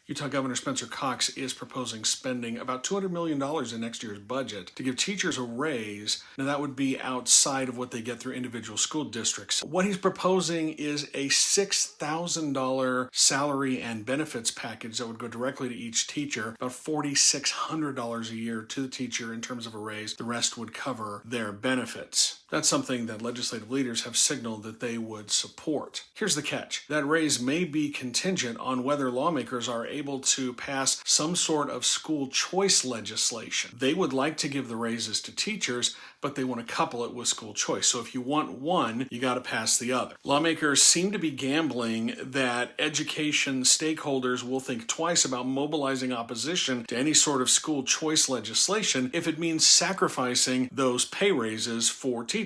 Utah Governor Spencer Cox is proposing spending about $200 million in next year's budget to give teachers a raise. Now, that would be outside of what they get through individual school districts. What he's proposing is a $6,000 salary and benefits package that would go directly to each teacher, about $4,600 a year to the teacher in terms of a raise. The rest would cover their benefits. That's something that legislative leaders have signaled that they would support. Here's the catch. That raise may be contingent on whether lawmakers are able to pass some sort of school choice legislation. They would like to give the raises to teachers, but they want to couple it with school choice. So if you want one, you got to pass the other. Lawmakers seem to be gambling that education stakeholders will think twice about mobilizing opposition to any sort of school choice legislation if it means sacrificing those pay raises for teachers.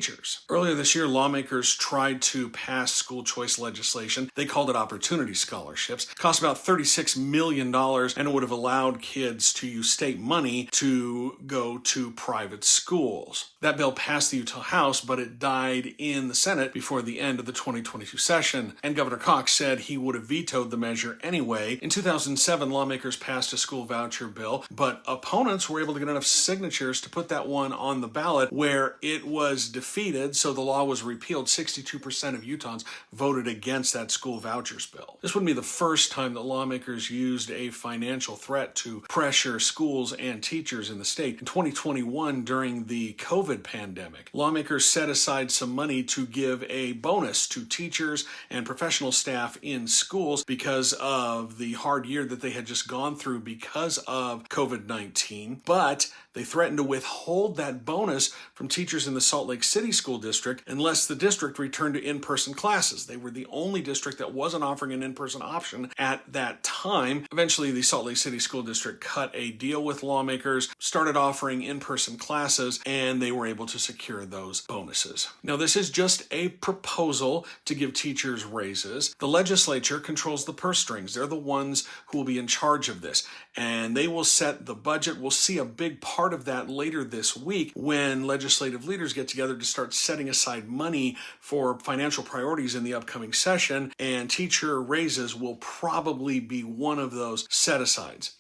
Earlier this year, lawmakers tried to pass school choice legislation. They called it opportunity scholarships. It cost about $36 million, and it would have allowed kids to use state money to go to private schools. That bill passed the Utah House, but it died in the Senate before the end of the 2022 session, and Governor Cox said he would have vetoed the measure anyway. In 2007, lawmakers passed a school voucher bill, but opponents were able to get enough signatures to put that one on the ballot where it was defeated, so the law was repealed. 62% of Utahns voted against that school vouchers bill. This wouldn't be the first time that lawmakers used a financial threat to pressure schools and teachers in the state. In 2021, during the COVID pandemic, lawmakers set aside some money to give a bonus to teachers and professional staff in schools because of the hard year that they had just gone through because of COVID-19. But they threatened to withhold that bonus from teachers in the Salt Lake City School District unless the district returned to in-person classes. They were the only district that wasn't offering an in-person option at that time. Eventually, the Salt Lake City School District cut a deal with lawmakers, started offering in-person classes, and they were able to secure those bonuses. Now, this is just a proposal to give teachers raises. The legislature controls the purse strings. They're the ones who will be in charge of this, and they will set the budget. We'll see a big part of that later this week when legislative leaders get together to start setting aside money for financial priorities in the upcoming session, and teacher raises will probably be one of those set-asides.